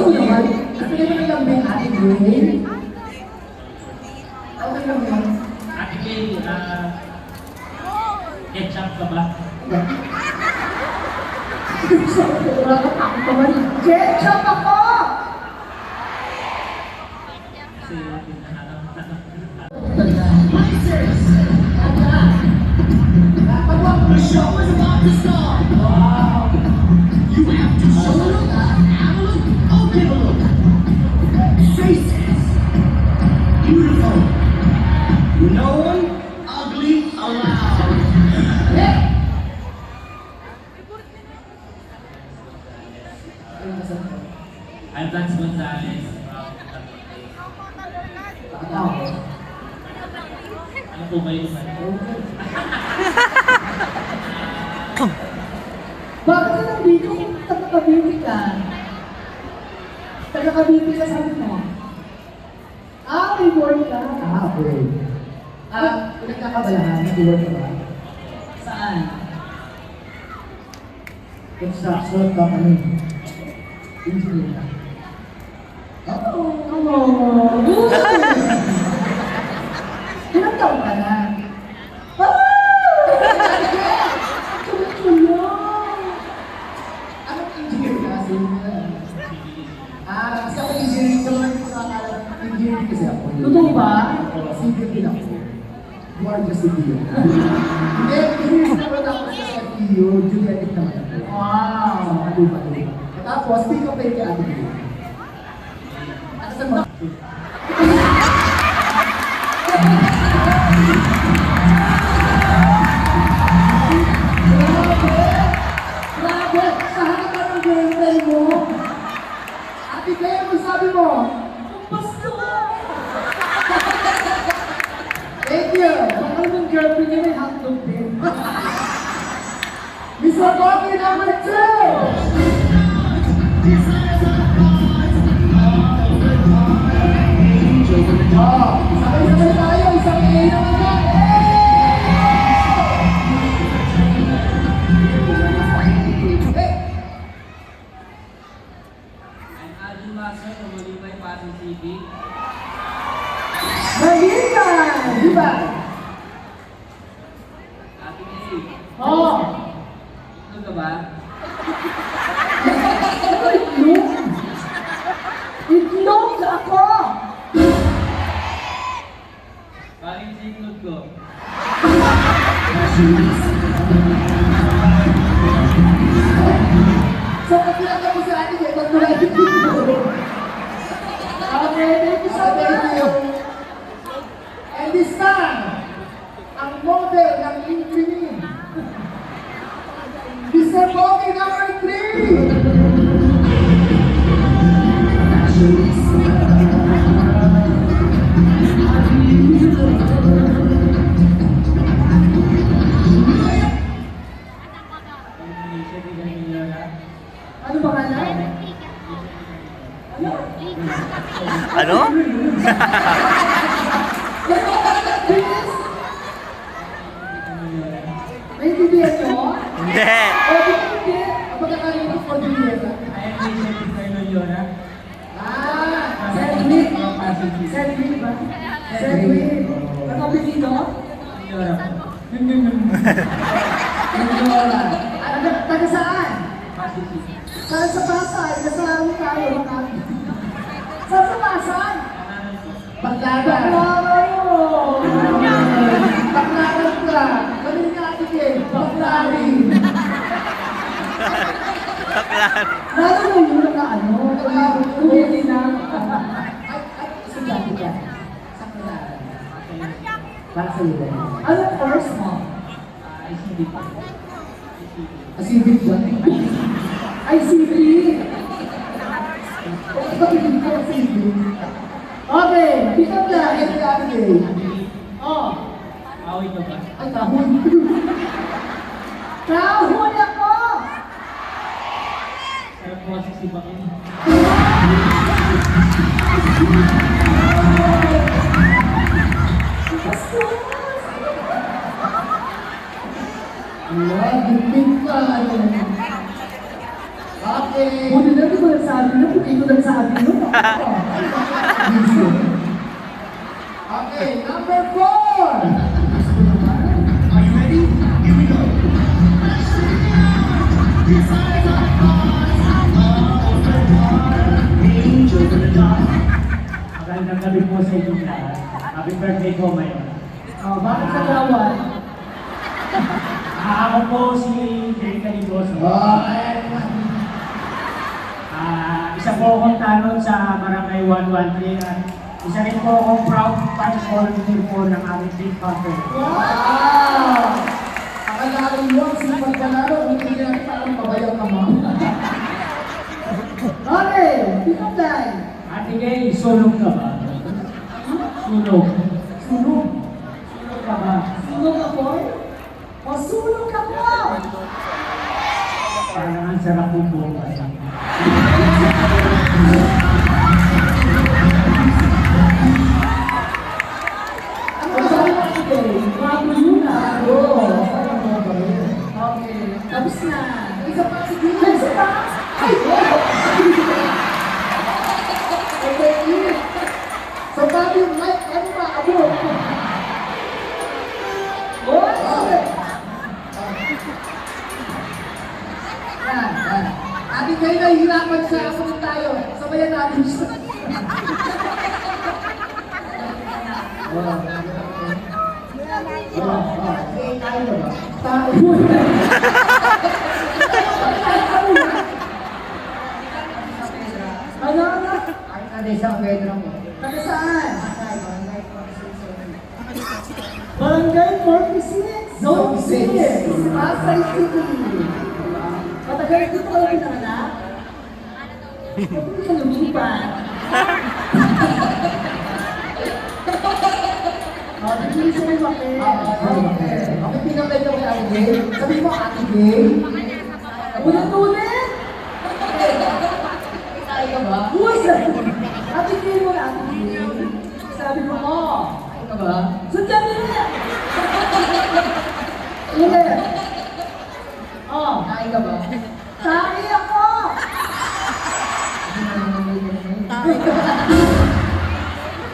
mo naman. Kasi naman ang lambing Ate Gray. Okay lang yan. Ate Kay, ketchup ka ba? Wala ka pa ako man. Ketchup ako! Kasi The show is about to start. Wow. You have to show a look, have a look, oh give a look. Faces, beautiful, no one ugly allowed. Hey. I'm Lance Gonzalez. Ano po ba yung Bakit ka nandito kung taga-Cavite ka? Taga-Cavite ka sabi mo? May work ka. Okay. Pinagkakabalahan, nag-work ka ba? Saan? Construction company. Engineer ka. Ilang taon ka na? Anong engineer ka? Kasi ako engineering ko lang sa engineering kasi ako. Totoo ba? Civil din ako. You are just civil. Hindi, engineering naman ako sa FEU, genetic naman ako. Wow! Sa mga lupa-lupa. Tapos, pick up kayo kay Ate Gray. Ano sa mga... Grabe! Sa harapan ng girlfriend mo! Ate Gray, ano sabi mo? Pasto ka! Thank you! Baka ng girlfriend niya may hotdog din. Mr. Bobby number 2! Sabay-sabay tayo, isang A naman ka! I'm Alvin Master from Malibay, Pasig City. Mahigan! Di ba? Ate Kay, Oo! ano ka ba? Itlog! Itlog ako! Bakit sa itlog ko? So, kapilata mo sa atin eh, pag wala yung itlog. Okay, thank you so much! And this time, ang model ng Infinite. Mr. Bobby number 3! Ano ba ka na? Ano? Naintindihan mo? Hindi. O, di ba hindi? Ang pagkakaroon ng Cordillera. I am Jason Peter Loyola. Sedwick. From Pasig City. Sedwick ba? Sedwick. Ano ba dito? Loyola po. Loyola. Taga saan? Pasig City. Saan sa Pasay? Kasama tayo, Makati. Saan sa Pasay? Kananan po. Baklaran. Baklaran ka. Kami nga Ate Gray, baklarin. Baklan. Lalo mo yun na ano, kumili na. Ay, estudyante ka. Sa Baklaran. Para sa iyo. Anong course mo? ICD po. Civic ba? Ay, civic! Bakit ko civic? Okay, pick up na. Ito yung Ate Gray. Oh. Away ka ba? Ay, kahon. Kahon ako! Sarap po kasi si Bakin. Buti na ito ko nagsabi na kung ito nagsabi Okay, number 4. Are you ready? Here we go. Besides our hearts, open heart, angels in the dark. Magandang gabi po sa inyong lahat. Happy birthday po ngayon. Oh, bakit sa gawan? Ako po si Jay Caligoso. Oh, ayan. Isa po akong tanod sa Barangay 113 at isa rin po akong proud fan volunteer po ng aming Big Panther. Wow! Akalain mo, sipag panalo, hindi natin parang pabayang ka mo. Okay, pick-up time. Ate Gay, sunog ka ba? Sunog. Sunog. Sunog ka ba? Sunog ka, boy? O, sunog ka po! Parang ang sarap po po. Ano ba sabi mo today? Bago yun ah. Oo. Okay. Tapos na. Isa pa, sige. Isa pa? Ay! Okay. So, bago yung mic, ano ba? Abo. Oh, okay. Yan. Ate kayo nahihirapan siya. Ako rin tayo. Sabayan natin siya. Okay, tayo na ba? Tayo. Ano? Ay, kada sa Pedro mo. Kada saan? Barangay 46. Zone 6. Pasay City. Matagal dito kayo pinanganak? Hindi ka lumipan. Bigyan siya ng papel. Okay, pinapay ka kay Ate Gay. Sabi mo, Ate Gay. Ulit-ulit! Tayo ka ba? Uy, sabi mo. Ate Gay mo na, Ate Gay. Sabi mo, tayo ka ba? Sundan mo na! Ulit! Oh, tayo ka ba? Tayo ako!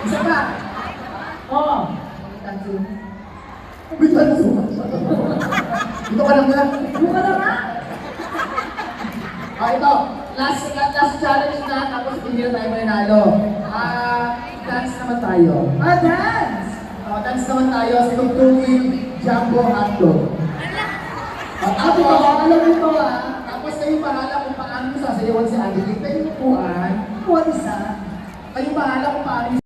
Isa pa! Oh! Bitansu. Dito ka lang na. Dito ka lang na. Ito. Last challenge na. Tapos hindi na tayo mananalo. Dance naman tayo. Dance! Dance naman tayo sa tugtugin Jumbo Hotdog. Ate ko, alam mo ito Tapos kayo bahala kung paano sasayawan si Ate Gay. Kayo upuan. Upuan isa. Kayo bahala kung paano